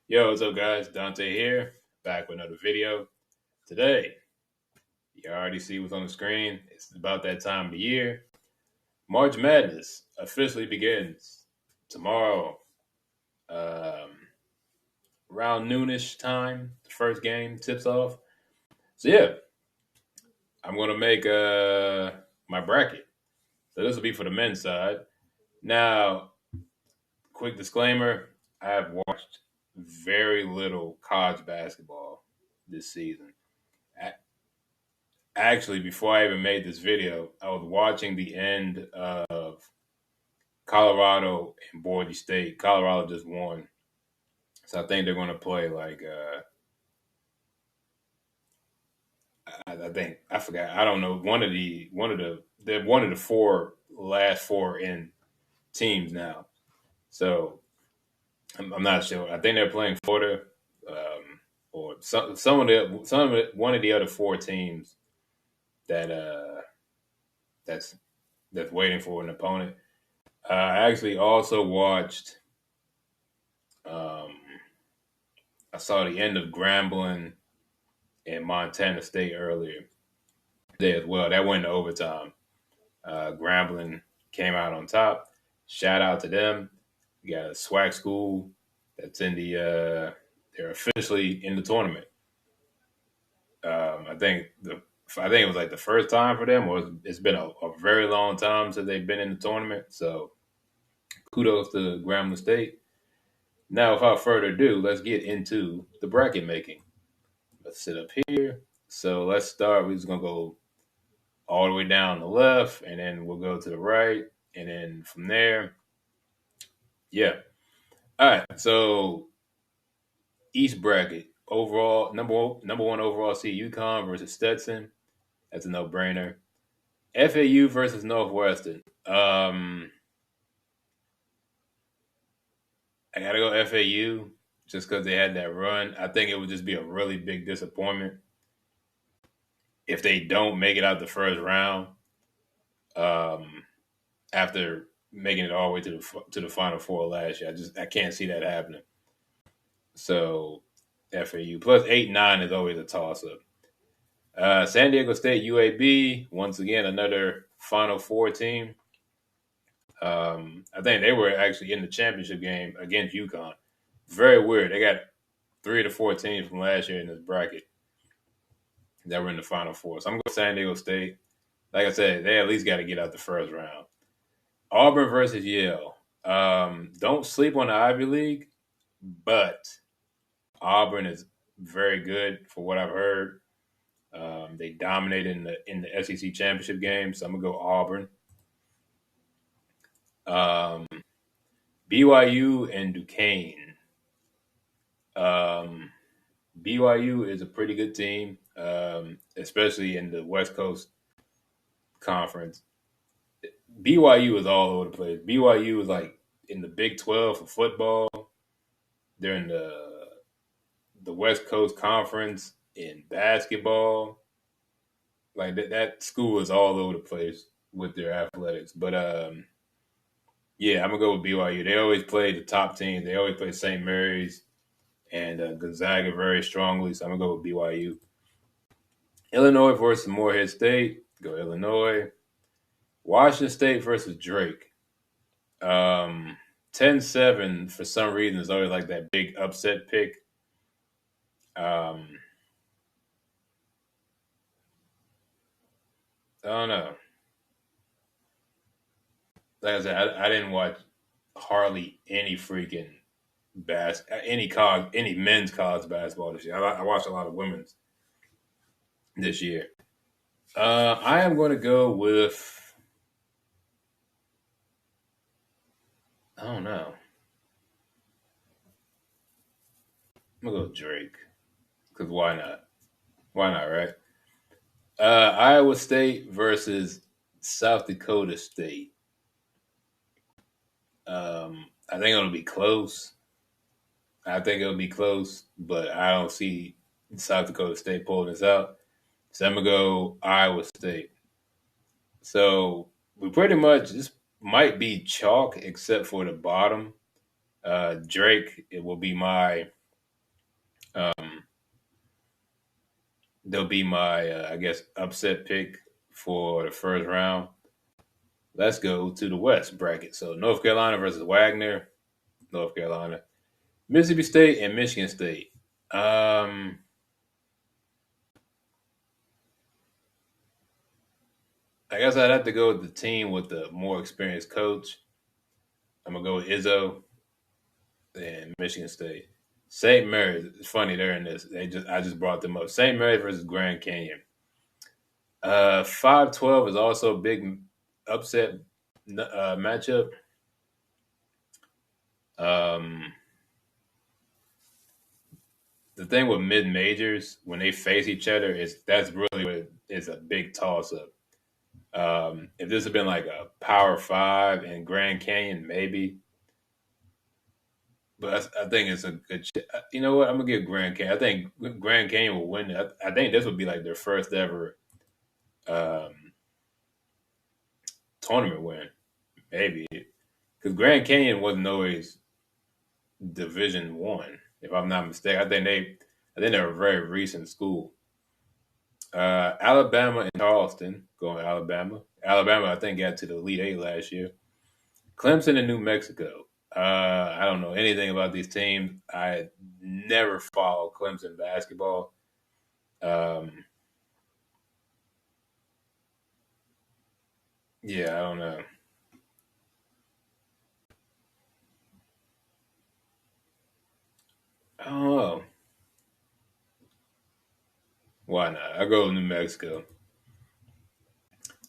Yo, what's up, guys? Dante here, back with another video. Today, you already see what's on the screen. It's about that time of the year. March Madness officially begins tomorrow, um, around noonish time. The first game tips off. So yeah, I'm gonna make my bracket. So this will be for the men's side. Now, quick disclaimer: I have watched very little college basketball this season. Actually, before I even made this video, I was watching the end of Colorado and Boise State. Colorado just won, so I think they're going to play like I think I forgot. I don't know they're one of the four last four in teams now. So I'm not sure. I think they're playing Florida or one of the other four teams that that's that's waiting for an opponent. I actually also watched. Um, I saw the end of Grambling and Montana State earlier today as well. That went to overtime. Grambling came out on top. Shout out to them. We got a SWAC school that's in the. They're officially in the tournament. I think it was like the first time for them, or it's been a very long time since they've been in the tournament. So kudos to Grambling State. Now, without further ado, let's get into the bracket making. Let's sit up here. So let's start. We're just gonna go all the way down the left, and then we'll go to the right, and then from there, yeah. All right. So East bracket overall number one overall seed UConn versus Stetson. That's a no brainer. FAU versus Northwestern. I gotta go FAU just because they had that run. I think it would just be a really big disappointment if they don't make it out the first round. Um, After making it all the way to the Final Four last year, I can't see that happening. So FAU plus 8-9 is always a toss up. San Diego State UAB once again another Final Four team. I think they were actually in the championship game against UConn. Very weird. They got 3 to 4 teams from last year in this bracket that were in the Final Four. So I'm going to San Diego State. Like I said, they at least got to get out the first round. Auburn versus Yale. Don't sleep on the Ivy League, but Auburn is very good for what I've heard. They dominated in the SEC championship game, so I'm gonna go Auburn. Um, BYU and Duquesne. Um, BYU is a pretty good team, especially in the West Coast Conference. BYU is all over the place. BYU is like in the Big 12 for football. They're in the West Coast Conference in basketball. Like that school is all over the place with their athletics. But yeah, I'm gonna go with BYU. They always play the top teams. They always play St. Mary's and Gonzaga very strongly. So I'm gonna go with BYU. Illinois versus Morehead State. Go Illinois. Washington State versus Drake. Um, 10-7 for some reason is always like that big upset pick. Um, I don't know. Like I said, I didn't watch hardly any freaking any men's college basketball this year. I watched a lot of women's this year. I am going to go with I don't know. I'm gonna go with Drake because why not? Why not, right? Iowa State versus South Dakota State. I think it'll be close. I think it'll be close, but I don't see South Dakota State pulling this out. So I'm gonna go Iowa State. So we pretty much this might be chalk except for the bottom. Drake, it will be my Um, they'll be my, I guess, upset pick for the first round. Let's go to the West bracket. So North Carolina versus Wagner, North Carolina, Mississippi State, and Michigan State. Um, I guess I'd have to go with the team with the more experienced coach. I'm gonna go with Izzo and Michigan State. St. Mary's. It's funny they're in this. I just brought them up. St. Mary's versus Grand Canyon. 5-12 is also a big upset matchup. Um, the thing with mid majors when they face each other is that's really what is a big toss up. If this had been like a Power Five and Grand Canyon, maybe, but I think it's a good. You know what? I'm gonna give Grand Canyon. I think Grand Canyon will win. I think this would be like their first ever um, tournament win, maybe, because Grand Canyon wasn't always Division One, if I'm not mistaken. I think they're a very recent school. Alabama and Charleston going Alabama. Alabama, I think, got to the Elite Eight last year. Clemson and New Mexico. I don't know anything about these teams. I never follow Clemson basketball. Um, yeah, I don't know. I don't know. Why not? I go with New Mexico.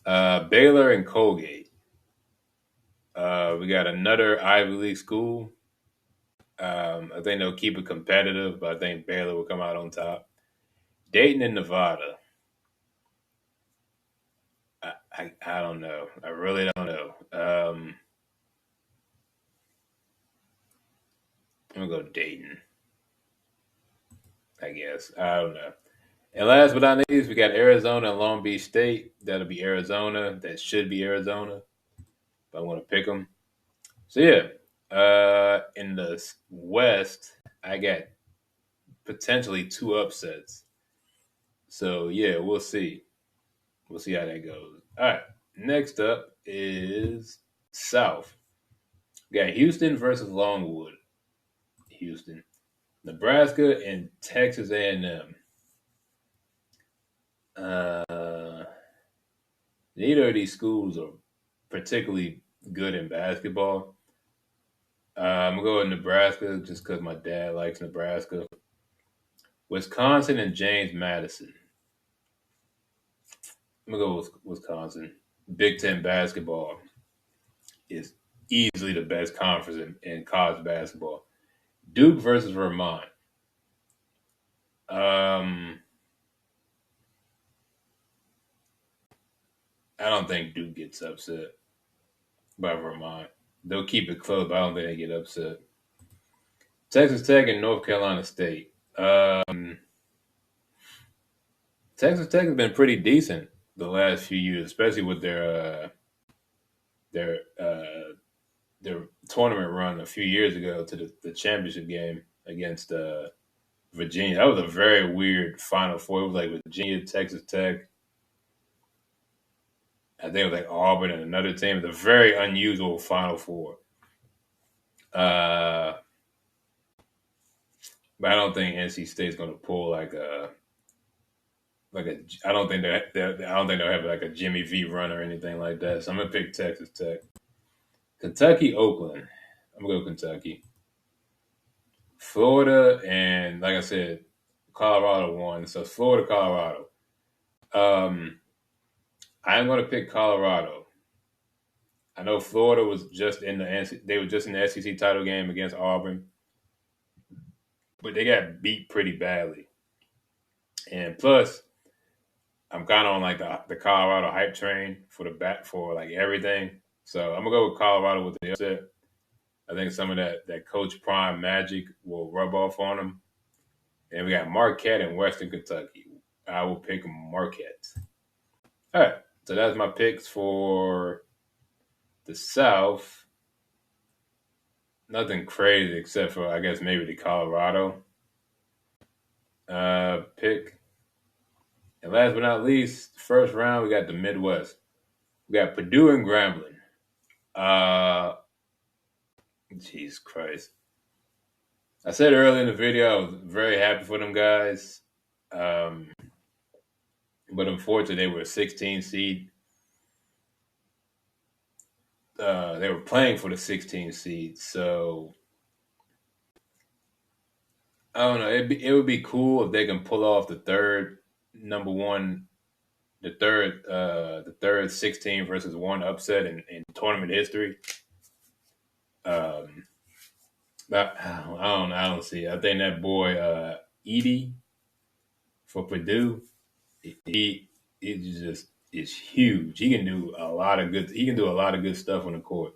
Baylor and Colgate. We got another Ivy League school. I think they'll keep it competitive, but I think Baylor will come out on top. Dayton and Nevada. I don't know. I really don't know. I'm gonna go Dayton. I guess I don't know. And last but not least, we got Arizona and Long Beach State. That'll be Arizona. That should be Arizona. But I want to pick them. So yeah, in the West, I got potentially two upsets. So yeah, we'll see. We'll see how that goes. All right. Next up is South. We got Houston versus Longwood. Houston, Nebraska, and Texas A&M. Neither of these schools are particularly good in basketball. I'm gonna go with Nebraska just because my dad likes Nebraska. Wisconsin and James Madison. I'm gonna go with Wisconsin. Big Ten basketball is easily the best conference in college basketball. Duke versus Vermont. Um, I don't think Duke gets upset by Vermont. They'll keep it close, but I don't think they get upset. Texas Tech and North Carolina State. Texas Tech has been pretty decent the last few years, especially with their their tournament run a few years ago to the championship game against Virginia. That was a very weird Final Four. It was like Virginia, Texas Tech. I think it was like Auburn and another team. It's a very unusual Final Four. Uh, but I don't think NC State's going to pull like a. I don't think I don't think they'll have like a Jimmy V run or anything like that. So I'm gonna pick Texas Tech. Kentucky, Oakland. I'm gonna go Kentucky. Florida, and like I said, Colorado won. So Florida, Colorado. Um, I'm gonna pick Colorado. I know Florida was just in the they were just in the SEC title game against Auburn, but they got beat pretty badly. And plus, I'm kind of on like the Colorado hype train for the back for like everything. So I'm gonna go with Colorado with the upset. I think some of that Coach Prime magic will rub off on them. And we got Marquette in Western Kentucky. I will pick Marquette. All right, so that's my picks for the South. Nothing crazy except for I guess maybe the Colorado. pick. And last but not least, first round, we got the Midwest. We got Purdue and Grambling. Uh, Jesus Christ. I said earlier in the video, I was very happy for them guys. Um, but unfortunately, they were a 16 seed. They were playing for the 16 seed. So, I don't know. It would be cool if they can pull off the third number one, the third 16 versus one upset in tournament history. Um, but I don't see it. I think that boy Edey for Purdue, he just is huge. He can do a lot of good. He can do a lot of good stuff on the court.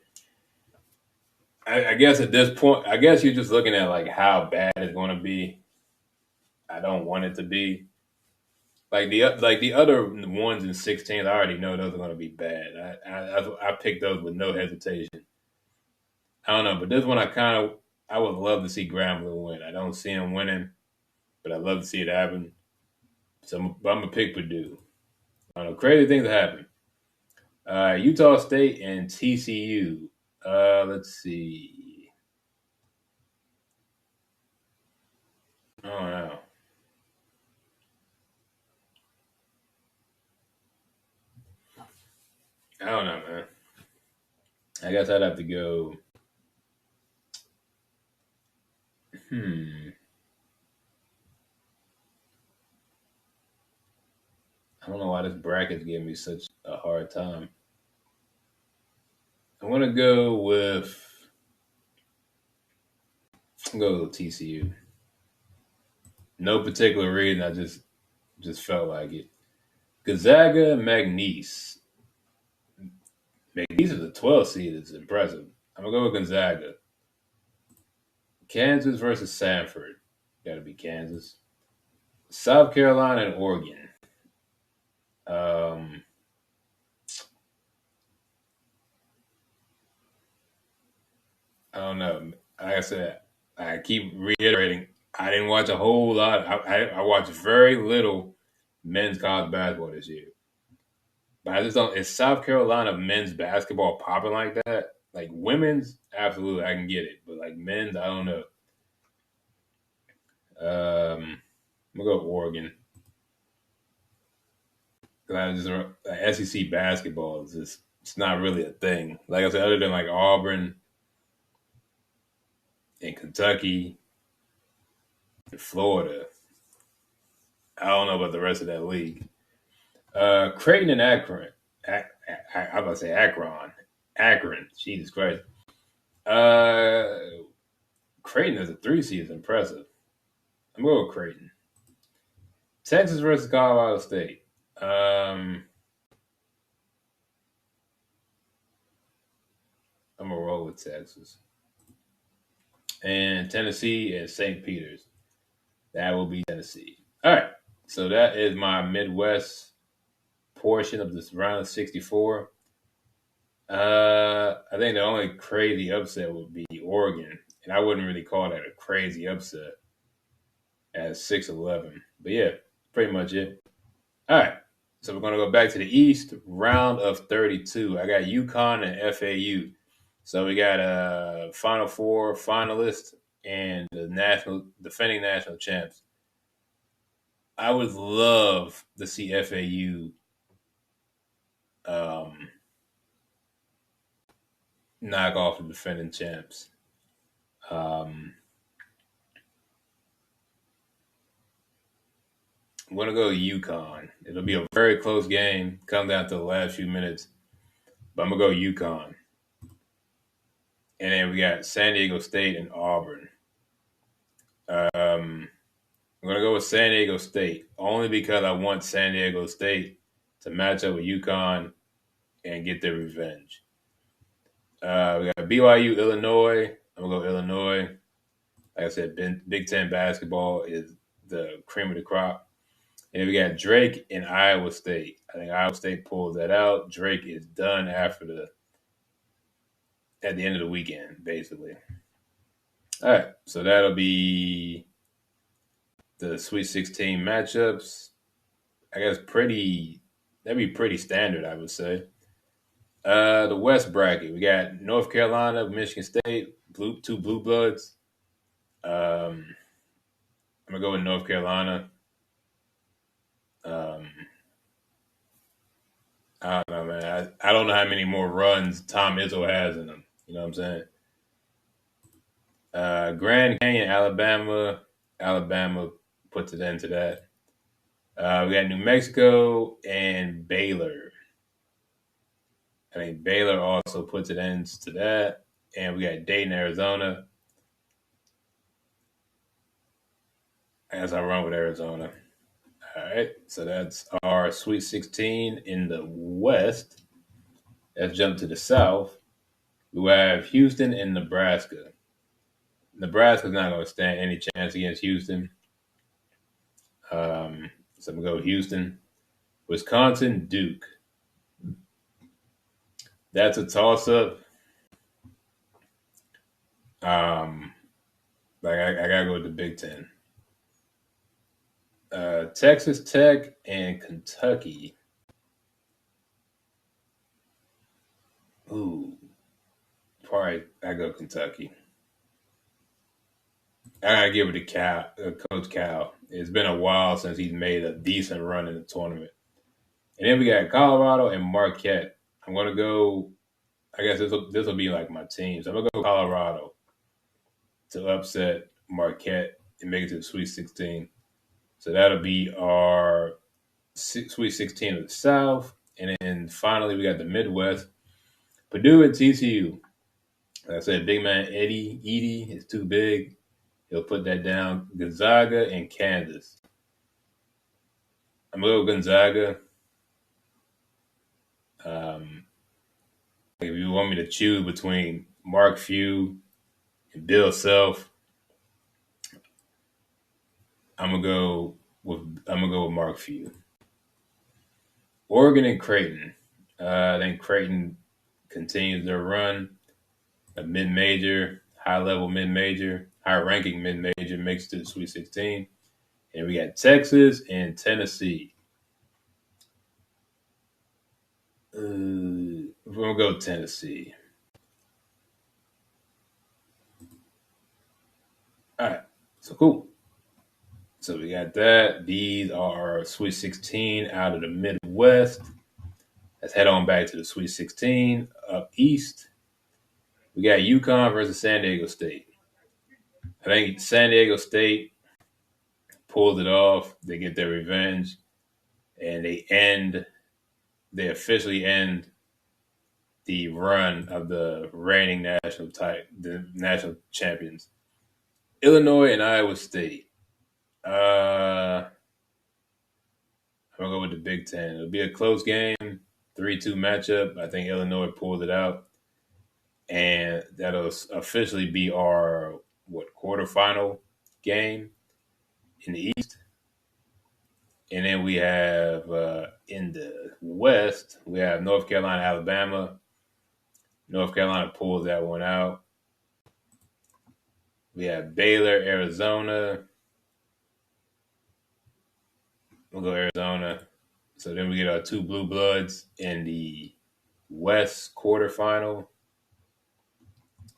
I guess at this point, I guess you're just looking at like how bad it's going to be. I don't want it to be like the other ones in 16. I already know those are going to be bad. I picked those with no hesitation. I don't know, but this one I would love to see Grambling win. I don't see him winning, but I'd love to see it happen. So I'm gonna pick Purdue. I don't know, crazy things happen. Utah State and TCU. Let's see. I don't know. I don't know, man. I guess I'd have to go. Hmm. I don't know why this bracket's giving me such a hard time. I want to go with TCU. No particular reason. I just felt like it. Gonzaga, McNeese. McNeese is a 12 seed. It's impressive. I'm gonna go with Gonzaga. Kansas versus Sanford. Got to be Kansas. South Carolina and Oregon. Um, I don't know. Like I said, I keep reiterating. I didn't watch a whole lot. I watched very little men's college basketball this year. But I just don't. Is South Carolina men's basketball popping like that? Like women's, absolutely, I can get it. But like men's, I don't know. I'm gonna go with Oregon. 'Cause I just SEC basketball is just it's not really a thing. Like I said, other than like Auburn and Kentucky and Florida, I don't know about the rest of that league. Creighton and Akron. I'm about to say Akron. Akron. Jesus Christ. Uh, Creighton as a 3 seed is impressive. I'm going with Creighton. Texas versus Colorado State. I'm gonna roll with Texas. And Tennessee and St. Peter's. That will be Tennessee. All right. So that is my Midwest portion of this round of 64. I think the only crazy upset would be Oregon, and I wouldn't really call that a crazy upset at 6-11. But yeah, pretty much it. All right, so we're gonna go back to the East round of 32. I got UConn and FAU. So we got a Final Four finalist and the national defending national champs. I would love to see FAU um, knock off the defending champs. Um, I'm gonna go UConn. It'll be a very close game. Come down to the last few minutes, but I'm gonna go UConn. And then we got San Diego State and Auburn. I'm gonna go with San Diego State only because I want San Diego State to match up with UConn and get their revenge. We got BYU, Illinois. I'm gonna go Illinois. Like I said, Big Ten basketball is the cream of the crop. And we got Drake and Iowa State. I think Iowa State pulls that out. Drake is done at the end of the weekend, basically. All right, so that'll be the Sweet 16 matchups, I guess that'd be pretty standard, I would say. The West bracket, we got North Carolina, Michigan State, two blue bloods. I'm gonna go with North Carolina. Um, I don't know, man. I don't know how many more runs Tom Izzo has in them. You know what I'm saying? Grand Canyon, Alabama. Alabama puts it into that. We got New Mexico and Baylor. I think Baylor also puts it into that. And we got Dayton, Arizona. I guess I run with Arizona. All right. So that's our Sweet 16 in the West. Let's jump to the South. We have Houston and Nebraska. Nebraska's not going to stand any chance against Houston. So I'm going to go Houston. Wisconsin, Duke. That's a toss up. I got to go with the Big Ten. Texas Tech and Kentucky. Ooh, probably I go Kentucky. I gotta give it to Coach Cal. It's been a while since he's made a decent run in the tournament. And then we got Colorado and Marquette. I'm gonna go. I guess this will be like my team. So I'm gonna go Colorado to upset Marquette and make it to the Sweet 16. So that'll be our Sweet 16 of the South. And then finally we got the Midwest. Purdue and TCU. Like I said, big man Edey is too big. He'll put that down. Gonzaga and Kansas. I'm gonna go Gonzaga. If you want me to choose between Mark Few and Bill Self, I'm gonna go with Mark Few. Oregon and Creighton. I think Creighton continues their run. A mid-major, high-level mid-major, high-ranking mid-major makes it to the Sweet 16. And we got Texas and Tennessee. We're going to go Tennessee. All right. So cool. So we got that. These are our Sweet 16 out of the Midwest. Let's head on back to the Sweet 16 up east. We got UConn versus San Diego State. I think San Diego State pulled it off. They get their revenge, and they officially end the run of the reigning the national champions, Illinois and Iowa State. I'm gonna go with the Big Ten. It'll be a close game, 3-2 matchup. I think Illinois pulled it out, and that'll officially be our quarterfinal game in the East. And then we have in the West, we have North Carolina, Alabama. North Carolina pulls that one out. We have Baylor, Arizona. We'll go Arizona. So then we get our two blue bloods in the West quarterfinal.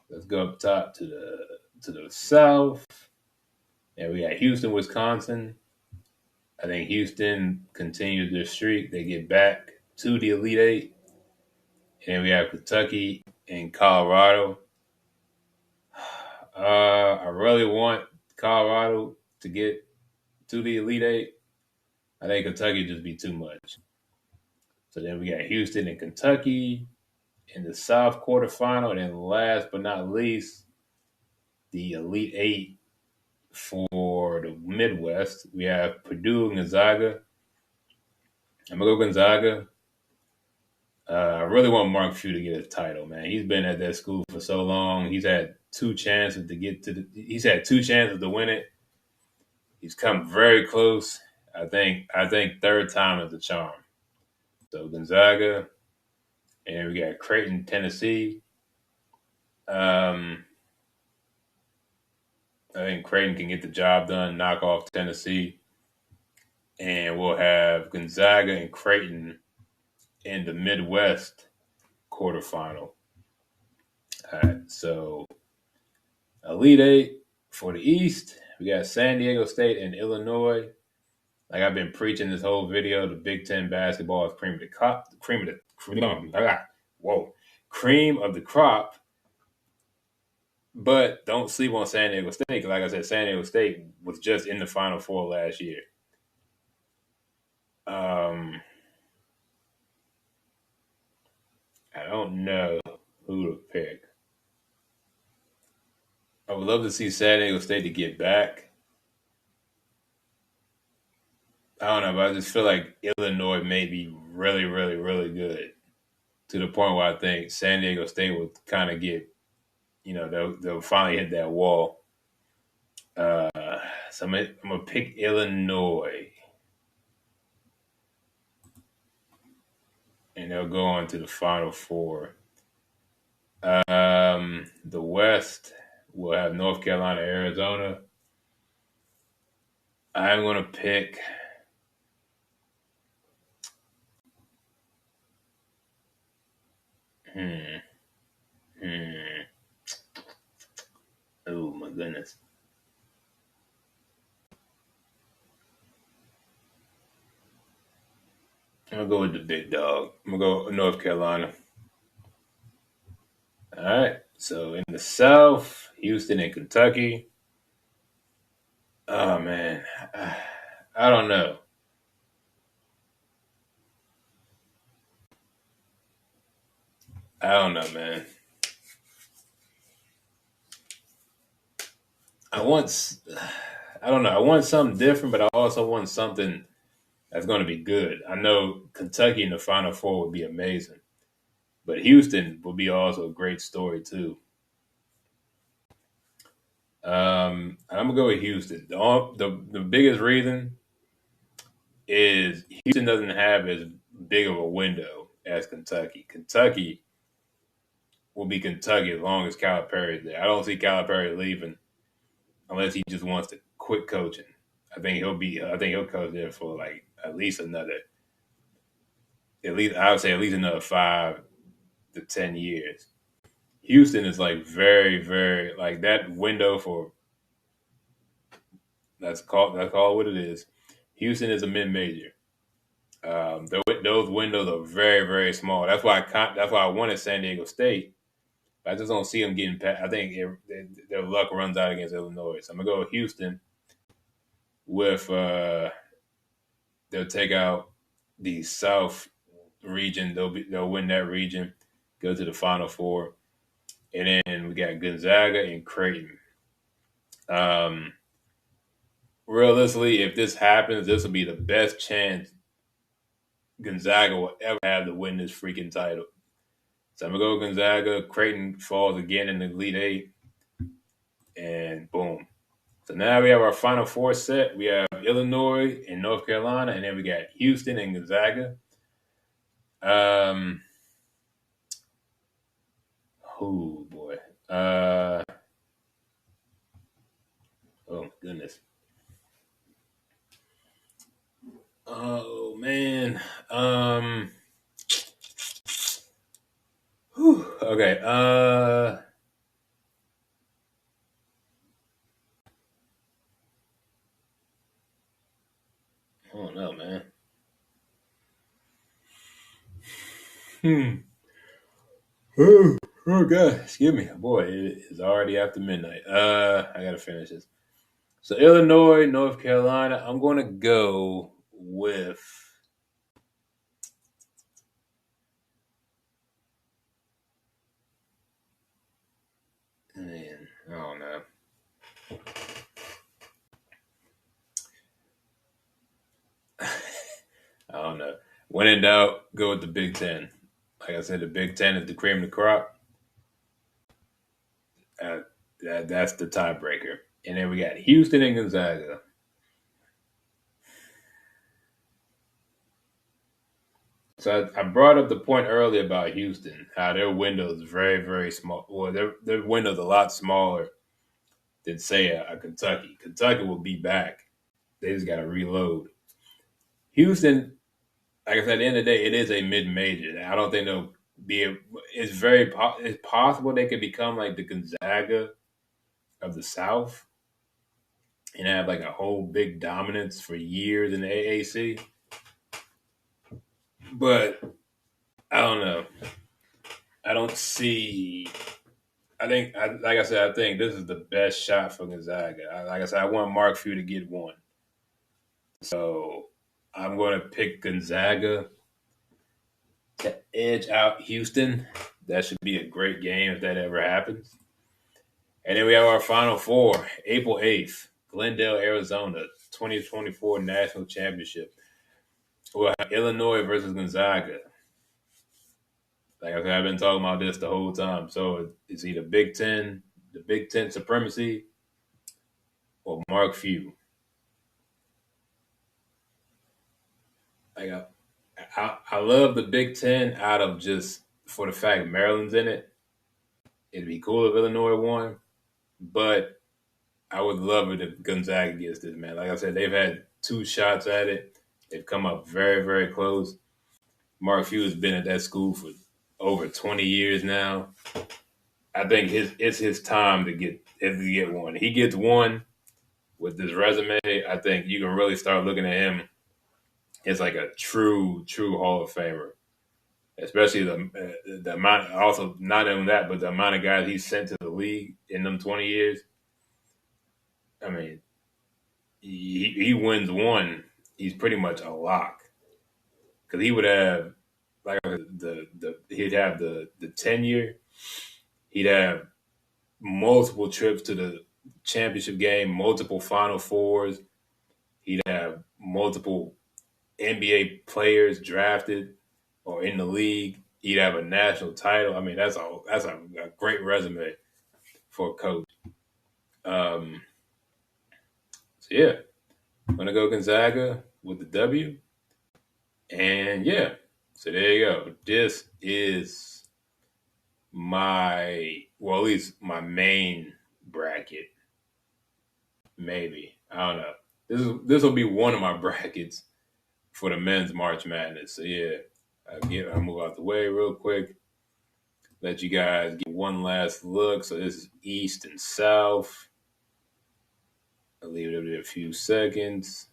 Let's go up top to the South. And we got Houston, Wisconsin. I think Houston continues their streak. They get back to the Elite Eight. And then we have Kentucky and Colorado. I really want Colorado to get to the Elite Eight. I think Kentucky just be too much. So then we got Houston and Kentucky in the South quarterfinal. And then last but not least, the Elite Eight for the Midwest. We have Purdue and Gonzaga. I'm going to go Gonzaga. I really want Mark Few to get a title, man. He's been at that school for so long. He's had two chances to win it. He's come very close. I think third time is the charm. So Gonzaga, and we got Creighton, Tennessee. I think Creighton can get the job done, knock off Tennessee, and we'll have Gonzaga and Creighton in the Midwest quarterfinal. All right, so Elite Eight for the East, we got San Diego State and Illinois. Like I've been preaching this whole video, the Big Ten basketball is cream of the crop. Cream of the crop. But don't sleep on San Diego State. Because like I said, San Diego State was just in the Final Four last year. I don't know who to pick. I would love to see San Diego State to get back. I don't know, but I just feel like Illinois may be really, really, really good to the point where I think San Diego State will kind of get, they'll finally hit that wall. So I'm gonna pick Illinois, and they'll go on to the Final Four. The West will have North Carolina, Arizona. I'm gonna pick. Oh my goodness. I'm gonna go with the big dog. I'm gonna go North Carolina. All right. So in the South, Houston and Kentucky. Oh man, I don't know. I don't know, man. I want. I don't know. I want something different, but I also want something that's going to be good. I know Kentucky in the Final Four would be amazing, but Houston would be also a great story too. I'm gonna go with Houston. The biggest reason is Houston doesn't have as big of a window as Kentucky. Kentucky will be Kentucky as long as Calipari is there. I don't see Calipari leaving unless he just wants to quit coaching. I think he'll coach there for like at least I would say at least another 5 to 10 years. Houston is like very, very like that window for that's called what it is. Houston is a mid major. Those windows are very, very small. That's why I wanted San Diego State. But I just don't see them getting past. I think their luck runs out against Illinois. So I'm gonna go with Houston. With they'll take out the South region. They'll win that region. Go to the Final Four, and then we got Gonzaga and Creighton. Um, Realistically, if this happens, this will be the best chance Gonzaga will ever have to win this freaking title. So I'm gonna go Gonzaga. Creighton falls again in the Elite Eight, and boom. So now we have our Final Four set. We have Illinois and North Carolina, and then we got Houston and Gonzaga. Oh boy. Oh my goodness. Oh man. Okay. I don't know, man. Hmm. Oh god, excuse me. Boy, it is already after midnight. I gotta finish this. So Illinois, North Carolina, I'm gonna go with man, I don't know. I don't know. When in doubt, go with the Big Ten. Like I said, the Big Ten is the cream of the crop. Uh, that's the tiebreaker. And then we got Houston and Gonzaga. So I brought up the point earlier about Houston, how their window is very, very small. Well, their window's a lot smaller than say a Kentucky. Kentucky will be back. They just got to reload. Houston, like I said, at the end of the day, it is a mid-major. I don't think they'll be. It's possible they could become like the Gonzaga of the South and have like a whole big dominance for years in the AAC. But I don't know. I don't see. Like I said, I think this is the best shot for Gonzaga. Like I said, I want Mark Few to get one. So I'm going to pick Gonzaga to edge out Houston. That should be a great game if that ever happens. And then we have our Final Four, April 8th, Glendale, Arizona, 2024 National Championship. We'll have Illinois versus Gonzaga. Like I said, I've been talking about this the whole time. So it's either the Big Ten supremacy, or Mark Few. Like I love the Big Ten out of just for the fact Maryland's in it. It'd be cool if Illinois won, but I would love it if Gonzaga gets this, man. Like I said, they've had two shots at it. They've come up very, very close. Mark Few has been at that school for over 20 years now. I think it's his time to get one. He gets one with this resume. I think you can really start looking at him as like a true Hall of Famer. Especially the amount, also not only that, but the amount of guys he's sent to the league in them 20 years. I mean, he wins one, he's pretty much a lock because he would have like he'd have the tenure. He'd have multiple trips to the championship game, multiple Final Fours. He'd have multiple NBA players drafted or in the league. He'd have a national title. I mean, that's a great resume for a coach. So yeah, I'm gonna go Gonzaga with the W. And yeah, so there you go. This is at least my main bracket. Maybe, I don't know. This will be one of my brackets for the men's March Madness. So yeah, I'll move out the way real quick. Let you guys get one last look. So this is East and South. I'll leave it a few seconds.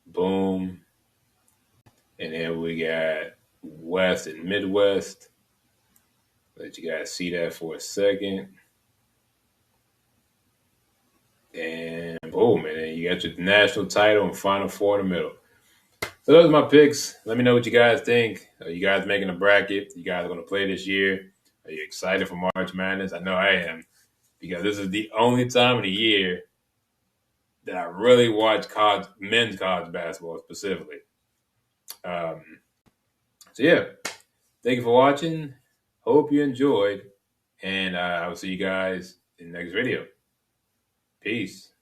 Boom. And then we got West and Midwest. Let you guys see that for a second. And boom, and then you got your national title and Final Four in the middle. So those are my picks. Let me know what you guys think. Are you guys making a bracket? You guys are going to play this year? Are you excited for March Madness? I know I am, because this is the only time of the year that I really watch men's college basketball specifically. So yeah, thank you for watching. Hope you enjoyed, and I will see you guys in the next video. Peace.